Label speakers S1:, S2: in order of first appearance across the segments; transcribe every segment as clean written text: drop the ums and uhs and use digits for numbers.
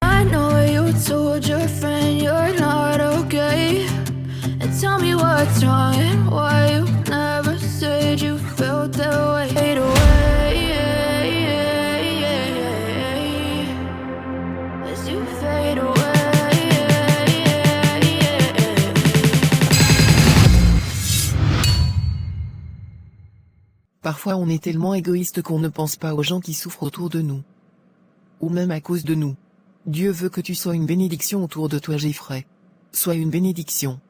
S1: I know you told your friend you're not okay. And tell me what's wrong and why you never said you felt that way. Fade away, as you fade away.
S2: Parfois on est tellement égoïste qu'on ne pense pas aux gens qui souffrent autour de nous. Ou même à cause de nous. Dieu veut que tu sois une bénédiction autour de toi, Jeffrey. Sois une bénédiction.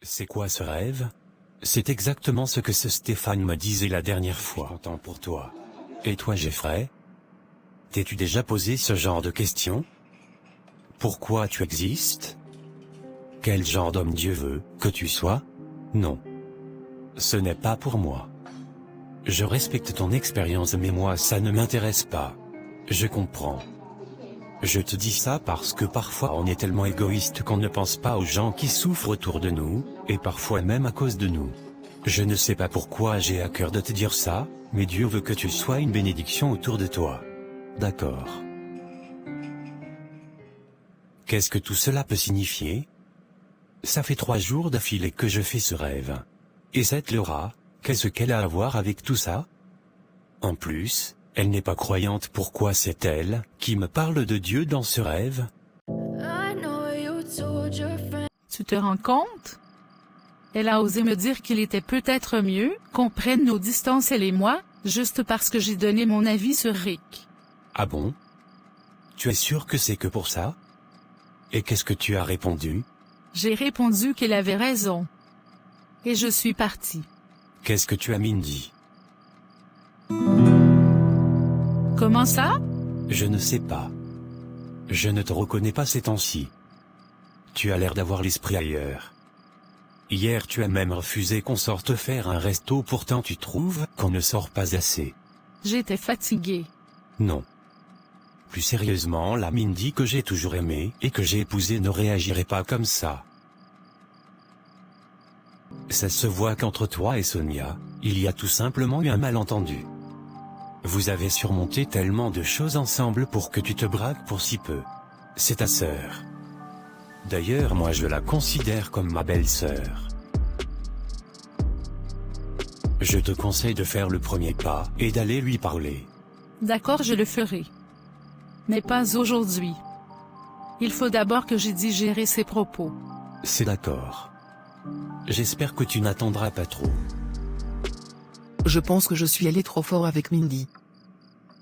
S3: C'est quoi ce rêve? C'est exactement ce que ce Stéphane me disait la dernière fois. Content pour toi. Et toi, Jeffrey? T'es-tu déjà posé ce genre de questions? Pourquoi tu existes? Quel genre d'homme Dieu veut que tu sois? Non. Ce n'est pas pour moi. Je respecte ton expérience mais moi ça ne m'intéresse pas. Je comprends. Je te dis ça parce que parfois on est tellement égoïste qu'on ne pense pas aux gens qui souffrent autour de nous, et parfois même à cause de nous. Je ne sais pas pourquoi j'ai à cœur de te dire ça, mais Dieu veut que tu sois une bénédiction autour de toi. D'accord. Qu'est-ce que tout cela peut signifier? Ça fait 3 jours d'affilée que je fais ce rêve. Et cette Laura, qu'est-ce qu'elle a à voir avec tout ça? En plus, elle n'est pas croyante, pourquoi c'est elle qui me parle de Dieu dans ce rêve?
S4: Tu te rends compte? Elle a osé me dire qu'il était peut-être mieux qu'on prenne nos distances elle et moi, juste parce que j'ai donné mon avis sur Rick.
S3: Ah bon? Tu es sûr que c'est que pour ça? Et qu'est-ce que tu as répondu?
S4: J'ai répondu qu'elle avait raison. Et je suis partie.
S3: Qu'est-ce que tu as Mindy?
S4: Comment ça?
S3: Je ne sais pas. Je ne te reconnais pas ces temps-ci. Tu as l'air d'avoir l'esprit ailleurs. Hier tu as même refusé qu'on sorte faire un resto, pourtant tu trouves qu'on ne sort pas assez.
S4: J'étais fatiguée.
S3: Non. Plus sérieusement, la Mindy que j'ai toujours aimée et que j'ai épousée ne réagirait pas comme ça. Ça se voit qu'entre toi et Sonia, il y a tout simplement eu un malentendu. Vous avez surmonté tellement de choses ensemble pour que tu te braques pour si peu. C'est ta sœur. D'ailleurs moi je la considère comme ma belle-sœur. Je te conseille de faire le premier pas et d'aller lui parler.
S4: D'accord, je le ferai. Mais pas aujourd'hui. Il faut d'abord que j'ai digéré ses propos.
S3: C'est d'accord. J'espère que tu n'attendras pas trop.
S2: Je pense que je suis allé trop fort avec Mindy.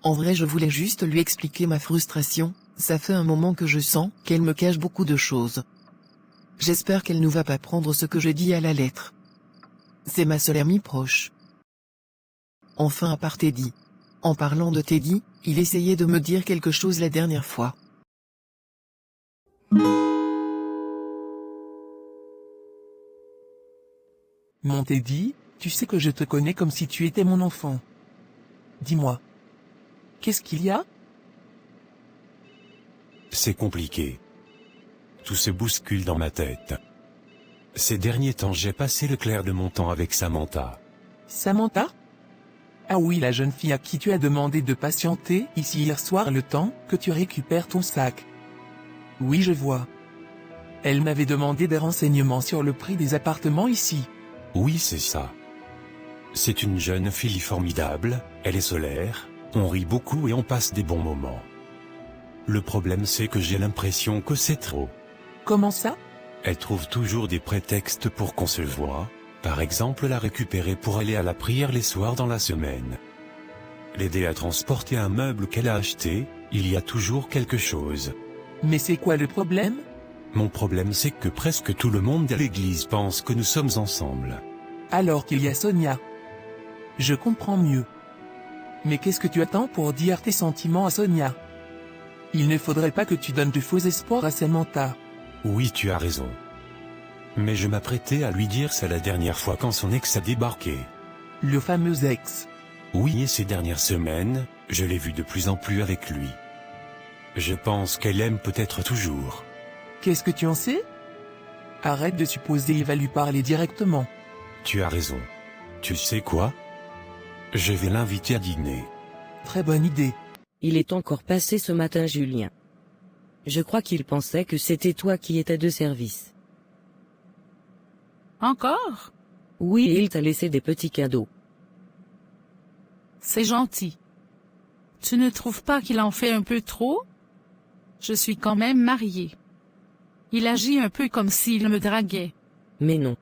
S2: En vrai, je voulais juste lui expliquer ma frustration, ça fait un moment que je sens qu'elle me cache beaucoup de choses. J'espère qu'elle ne va pas prendre ce que je dis à la lettre. C'est ma seule amie proche. Enfin, à part Teddy. En parlant de Teddy, il essayait de me dire quelque chose la dernière fois.
S5: Mon Teddy, tu sais que je te connais comme si tu étais mon enfant. Dis-moi. Qu'est-ce qu'il y a?
S3: C'est compliqué. Tout se bouscule dans ma tête. Ces derniers temps j'ai passé le clair de mon temps avec Samantha.
S5: Samantha? Ah oui, la jeune fille à qui tu as demandé de patienter ici hier soir le temps que tu récupères ton sac. Oui, je vois. Elle m'avait demandé des renseignements sur le prix des appartements ici.
S3: Oui, c'est ça. C'est une jeune fille formidable, elle est solaire, on rit beaucoup et on passe des bons moments. Le problème c'est que j'ai l'impression que c'est trop.
S5: Comment ça?
S3: Elle trouve toujours des prétextes pour qu'on se voie, par exemple la récupérer pour aller à la prière les soirs dans la semaine. L'aider à transporter un meuble qu'elle a acheté, il y a toujours quelque chose.
S5: Mais c'est quoi le problème?
S3: Mon problème c'est que presque tout le monde à l'église pense que nous sommes ensemble.
S5: Alors qu'il y a Sonia. Je comprends mieux. Mais qu'est-ce que tu attends pour dire tes sentiments à Sonia? Il ne faudrait pas que tu donnes de faux espoirs à Samantha.
S3: Oui, tu as raison. Mais je m'apprêtais à lui dire ça la dernière fois quand son ex a débarqué.
S5: Le fameux ex.
S3: Oui, et ces dernières semaines, je l'ai vu de plus en plus avec lui. Je pense qu'elle aime peut-être toujours.
S5: Qu'est-ce que tu en sais? Arrête de supposer, il va lui parler directement.
S3: Tu as raison. Tu sais quoi? Je vais l'inviter à dîner.
S5: Très bonne idée.
S6: Il est encore passé ce matin, Julien. Je crois qu'il pensait que c'était toi qui étais de service.
S4: Encore?
S6: Oui, et il t'a laissé des petits cadeaux.
S4: C'est gentil. Tu ne trouves pas qu'il en fait un peu trop? Je suis quand même mariée. Il agit un peu comme s'il me draguait.
S6: Mais non.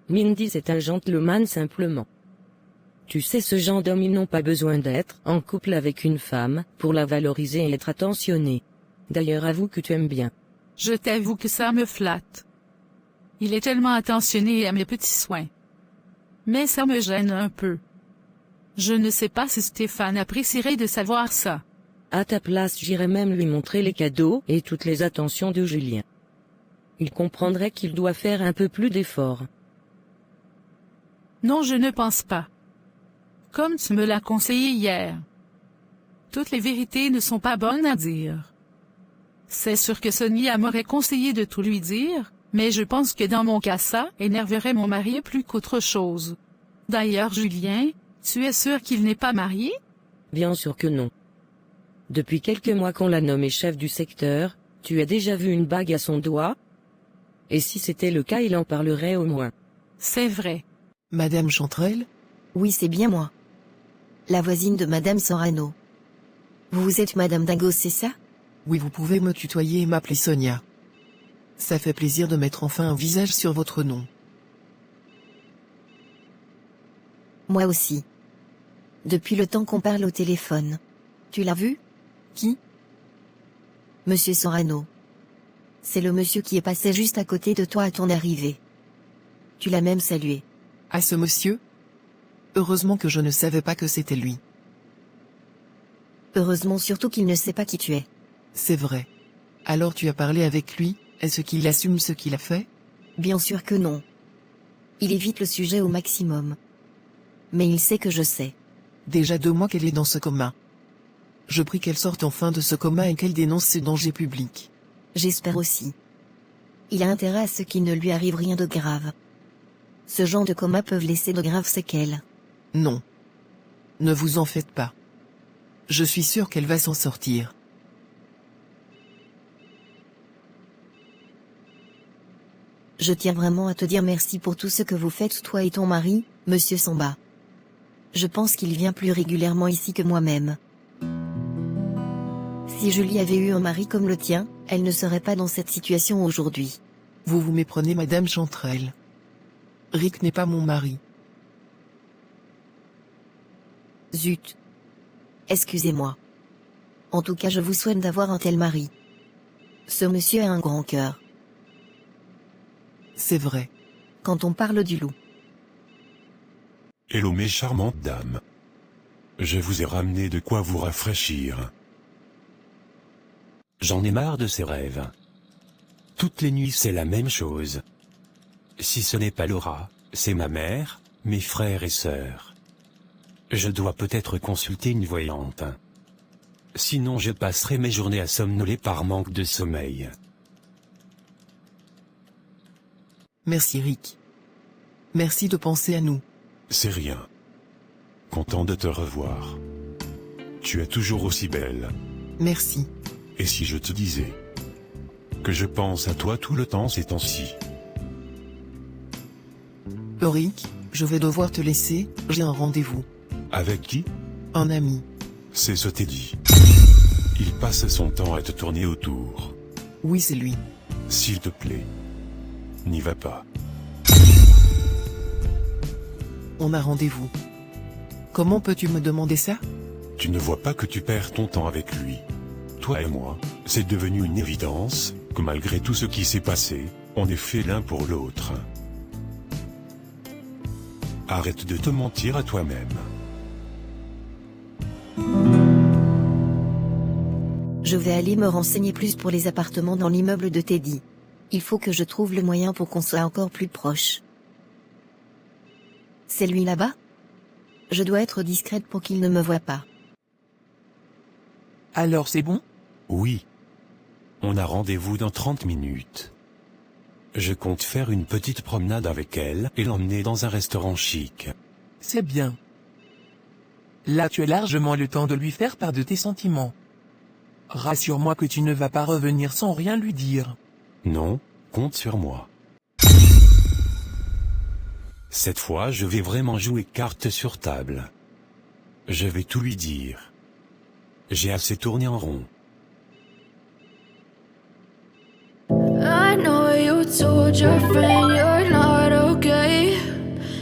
S6: Mindy, c'est un gentleman simplement. Tu sais, ce genre d'hommes, ils n'ont pas besoin d'être en couple avec une femme pour la valoriser et être attentionnés. D'ailleurs, avoue que tu aimes bien.
S4: Je t'avoue que ça me flatte. Il est tellement attentionné à mes petits soins. Mais ça me gêne un peu. Je ne sais pas si Stéphane apprécierait de savoir ça.
S6: À ta place, j'irais même lui montrer les cadeaux et toutes les attentions de Julien. Il comprendrait qu'il doit faire un peu plus d'efforts.
S4: Non, je ne pense pas. Comme tu me l'as conseillé hier. Toutes les vérités ne sont pas bonnes à dire. C'est sûr que Sonia m'aurait conseillé de tout lui dire, mais je pense que dans mon cas ça énerverait mon mari plus qu'autre chose. D'ailleurs, Julien, tu es sûr qu'il n'est pas marié?
S6: Bien sûr que non. Depuis quelques mois qu'on l'a nommé chef du secteur, tu as déjà vu une bague à son doigt? Et si c'était le cas, il en parlerait au moins.
S4: C'est vrai.
S2: Madame Chanterelle?
S7: Oui, c'est bien moi. La voisine de Madame Sorano. Vous êtes Madame Dingos, c'est ça?
S2: Oui, vous pouvez me tutoyer et m'appeler Sonia. Ça fait plaisir de mettre enfin un visage sur votre nom.
S7: Moi aussi. Depuis le temps qu'on parle au téléphone. Tu l'as vu?
S2: Qui?
S7: Monsieur Sorano. C'est le monsieur qui est passé juste à côté de toi à ton arrivée. Tu l'as même salué.
S2: À ce monsieur? Heureusement que je ne savais pas que c'était lui.
S7: Heureusement surtout qu'il ne sait pas qui tu es.
S2: C'est vrai. Alors tu as parlé avec lui, est-ce qu'il assume ce qu'il a fait?
S7: Bien sûr que non. Il évite le sujet au maximum. Mais il sait que je sais.
S2: Déjà 2 mois qu'elle est dans ce coma. Je prie qu'elle sorte enfin de ce coma et qu'elle dénonce ce danger public.
S7: J'espère aussi. Il a intérêt à ce qu'il ne lui arrive rien de grave. Ce genre de coma peuvent laisser de graves séquelles.
S2: Non. Ne vous en faites pas. Je suis sûr qu'elle va s'en sortir.
S7: Je tiens vraiment à te dire merci pour tout ce que vous faites toi et ton mari, Monsieur Samba. Je pense qu'il vient plus régulièrement ici que moi-même. Si Julie avait eu un mari comme le tien, elle ne serait pas dans cette situation aujourd'hui.
S2: Vous vous méprenez, Madame Chanterelle. Rick n'est pas mon mari.
S7: Zut. Excusez-moi. En tout cas, je vous souhaite d'avoir un tel mari. Ce monsieur a un grand cœur.
S2: C'est vrai.
S7: Quand on parle du loup.
S3: Hello mes charmantes dames. Je vous ai ramené de quoi vous rafraîchir. J'en ai marre de ces rêves. Toutes les nuits c'est la même chose. Si ce n'est pas Laura, c'est ma mère, mes frères et sœurs. Je dois peut-être consulter une voyante. Sinon je passerai mes journées à somnoler par manque de sommeil.
S2: Merci Rick. Merci de penser à nous.
S3: C'est rien. Content de te revoir. Tu es toujours aussi belle.
S2: Merci.
S3: Et si je te disais que je pense à toi tout le temps ces temps-ci?
S2: Rick, je vais devoir te laisser, j'ai un rendez-vous.
S3: Avec qui?
S2: Un ami.
S3: C'est ce Teddy. Il passe son temps à te tourner autour.
S2: Oui, c'est lui.
S3: S'il te plaît, n'y va pas.
S2: On a rendez-vous. Comment peux-tu me demander ça?
S3: Tu ne vois pas que tu perds ton temps avec lui. Toi et moi, c'est devenu une évidence, que malgré tout ce qui s'est passé, on est fait l'un pour l'autre. Arrête de te mentir à toi-même.
S7: Je vais aller me renseigner plus pour les appartements dans l'immeuble de Teddy. Il faut que je trouve le moyen pour qu'on soit encore plus proche. C'est lui là-bas? Je dois être discrète pour qu'il ne me voie pas.
S5: Alors c'est bon?
S3: Oui. On a rendez-vous dans 30 minutes. Je compte faire une petite promenade avec elle et l'emmener dans un restaurant chic.
S5: C'est bien. Là tu as largement le temps de lui faire part de tes sentiments. Rassure-moi que tu ne vas pas revenir sans rien lui dire.
S3: Non, compte sur moi. Cette fois, je vais vraiment jouer carte sur table. Je vais tout lui dire. J'ai assez tourné en rond.
S1: I know you told your friend you're not okay.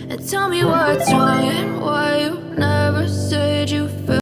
S1: And tell me what's wrong and